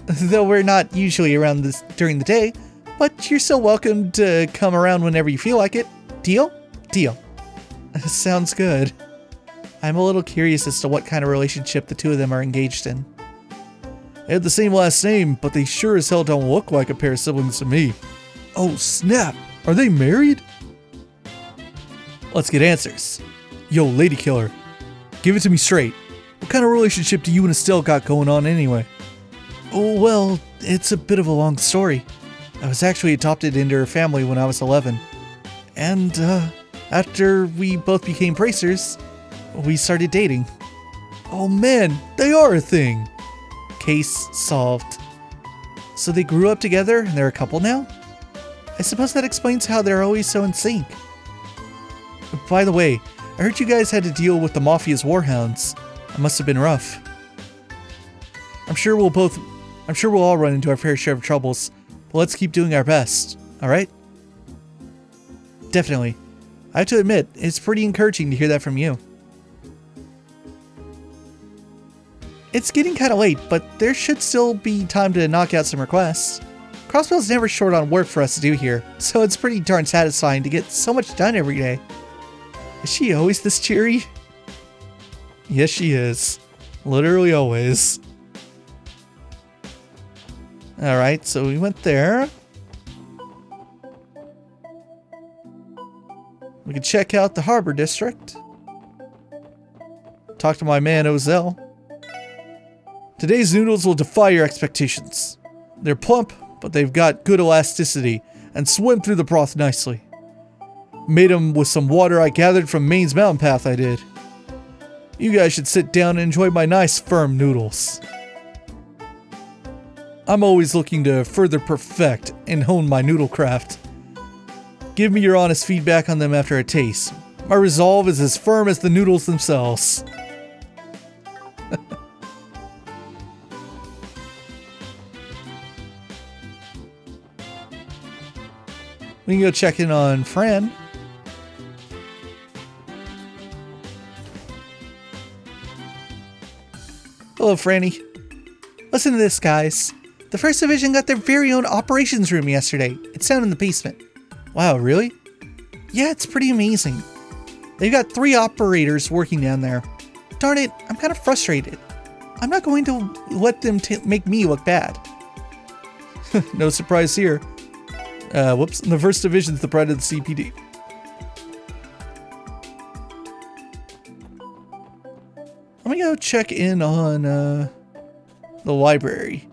Though we're not usually around this during the day, but you're still welcome to come around whenever you feel like it. Deal? Deal. Sounds good. I'm a little curious as to what kind of relationship the two of them are engaged in. They have the same last name, but they sure as hell don't look like a pair of siblings to me. Oh snap! Are they married? Let's get answers. Yo, Lady Killer. Give it to me straight. What kind of relationship do you and Estelle got going on anyway? Oh, well, it's a bit of a long story. I was actually adopted into her family when I was 11. And, after we both became bracers, we started dating. Oh man, they are a thing! Case solved. So they grew up together and they're a couple now? I suppose that explains how they're always so in sync. By the way, I heard you guys had to deal with the Mafia's warhounds. It must have been rough. I'm sure we'll all run into our fair share of troubles, but let's keep doing our best, alright? Definitely. I have to admit, it's pretty encouraging to hear that from you. It's getting kinda late, but there should still be time to knock out some requests. Crossbell's never short on work for us to do here, so it's pretty darn satisfying to get so much done every day. Is she always this cheery? Yes, she is. Literally always. Alright, so we went there. We can check out the Harbor District. Talk to my man, Ozell. Today's noodles will defy your expectations. They're plump, but they've got good elasticity and swim through the broth nicely. Made them with some water I gathered from Maine's mountain path I did. You guys should sit down and enjoy my nice firm noodles. I'm always looking to further perfect and hone my noodle craft. Give me your honest feedback on them after a taste. My resolve is as firm as the noodles themselves. We can go check in on Fran. Hello, Franny. Listen to this, guys. The 1st Division got their very own operations room yesterday. It's down in the basement. Wow, really? Yeah, it's pretty amazing. They've got 3 operators working down there. Darn it, I'm kind of frustrated. I'm not going to let them make me look bad. No surprise here. Whoops, the 1st Division's the pride of the CPD. Let me go check in on the library.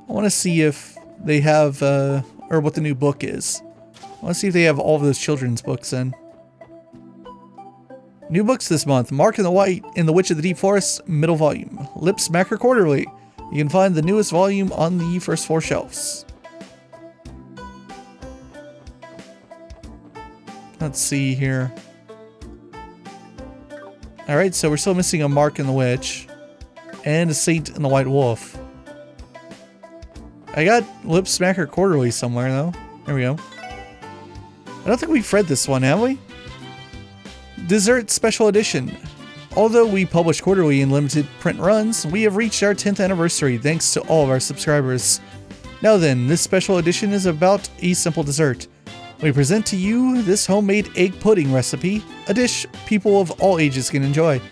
I want to see if they have, or what the new book is. I want to see if they have all of those children's books in. New books this month. Mark in the White in the Witch of the Deep Forest, middle volume. Lip Smacker Quarterly. You can find the newest volume on the first 4 shelves. Let's see here. Alright, so we're still missing a Mark in the Witch. And a Saint in the White Wolf. I got Lip Smacker Quarterly somewhere, though. There we go. I don't think we've read this one, have we? Dessert Special Edition. Although we publish quarterly in limited print runs, we have reached our 10th anniversary thanks to all of our subscribers. Now then, this special edition is about a simple dessert. We present to you this homemade egg pudding recipe, a dish people of all ages can enjoy.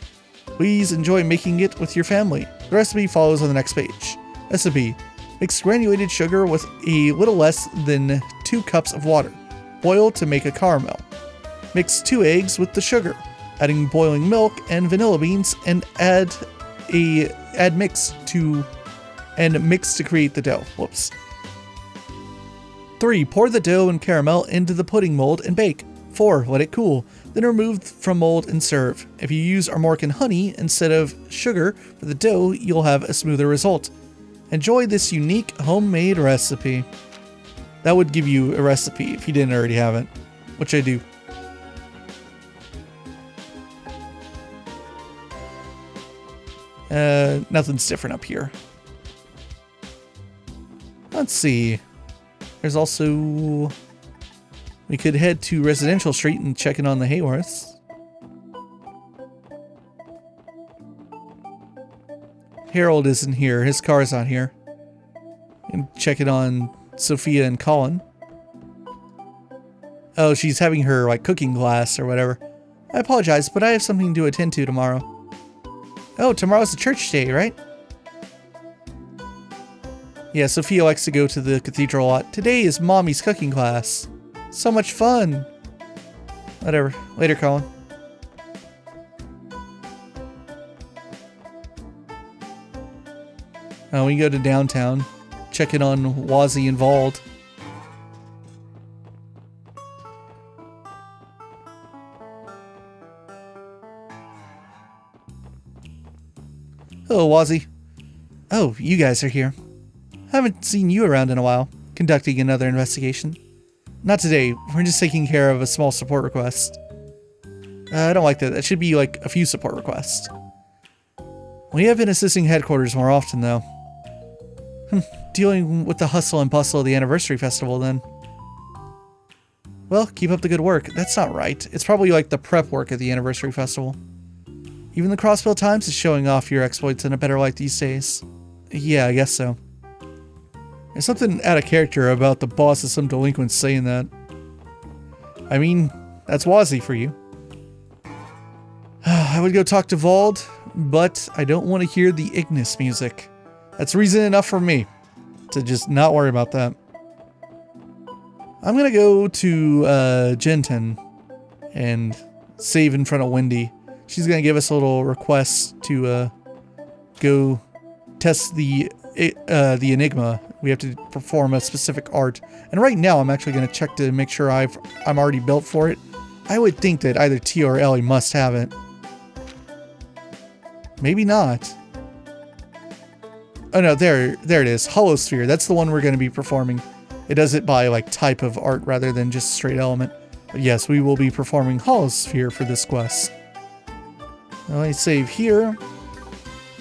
Please enjoy making it with your family. The recipe follows on the next page. Recipe: mix granulated sugar with a little less than 2 cups of water. Boil to make a caramel. Mix 2 eggs with the sugar, adding boiling milk and vanilla beans, and mix to create the dough. Whoops. 3. Pour the dough and caramel into the pudding mold and bake. 4. Let it cool, then remove from mold and serve. If you use armorican honey instead of sugar for the dough, you'll have a smoother result. Enjoy this unique homemade recipe. That would give you a recipe if you didn't already have it, which I do. Nothing's different up here. Let's see. There's also... We could head to Residential Street and check in on the Hayworths. Harold isn't here. His car's not here. And check it on Sophia and Colin. Oh, she's having her, like, cooking class or whatever. I apologize, but I have something to attend to tomorrow. Oh, tomorrow's a church day, right? Yeah, Sophia likes to go to the cathedral a lot. Today is Mommy's cooking class. So much fun. Whatever. Later, Colin. We can go to downtown. Check in on Wazzy and Vald. Hello, Wazzy. Oh, you guys are here. Haven't seen you around in a while. Conducting another investigation. Not today. We're just taking care of a small support request. I don't like that. That should be like a few support requests. We have been assisting headquarters more often, though. Dealing with the hustle and bustle of the anniversary festival, then. Well, keep up the good work. That's not right. It's probably like the prep work at the anniversary festival. Even the Crossbell Times is showing off your exploits in a better light these days. Yeah, I guess so. There's something out of character about the boss of some delinquents saying that. I mean, that's Wazzy for you. I would go talk to Vald, but I don't want to hear the Ignis music. That's reason enough for me to just not worry about that. I'm gonna go to Genton and save in front of Wendy. She's gonna give us a little request to go test the Enigma. We have to perform a specific art, and right now I'm actually gonna check to make sure I'm already built for it. I would think that either T or Ellie must have it. Maybe not. Oh no, there it is. Holosphere. That's the one we're gonna be performing. It does it by like type of art rather than just straight element. Yes, we will be performing Holosphere for this quest. Let me save here.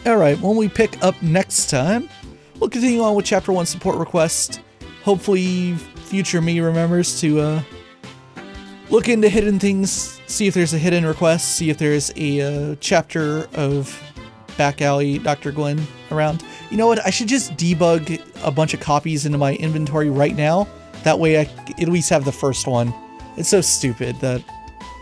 Alright, when we pick up next time, we'll continue on with Chapter 1 support request. Hopefully, future me remembers to look into hidden things, see if there's a hidden request, see if there's a chapter of Back Alley Dr. Gwen around. You know what? I should just debug a bunch of copies into my inventory right now. That way I at least have the first one. It's so stupid that...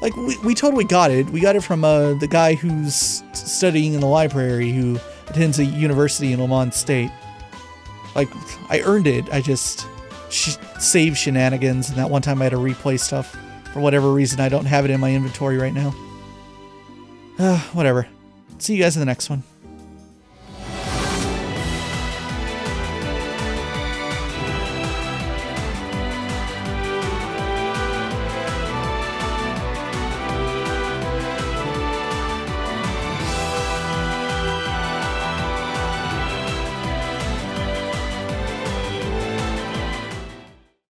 Like, we totally got it. We got it from the guy who's studying in the library, who attends a university in Lamont State. Like, I earned it. I just saved shenanigans, and that one time I had to replay stuff. For whatever reason, I don't have it in my inventory right now. Whatever. See you guys in the next one.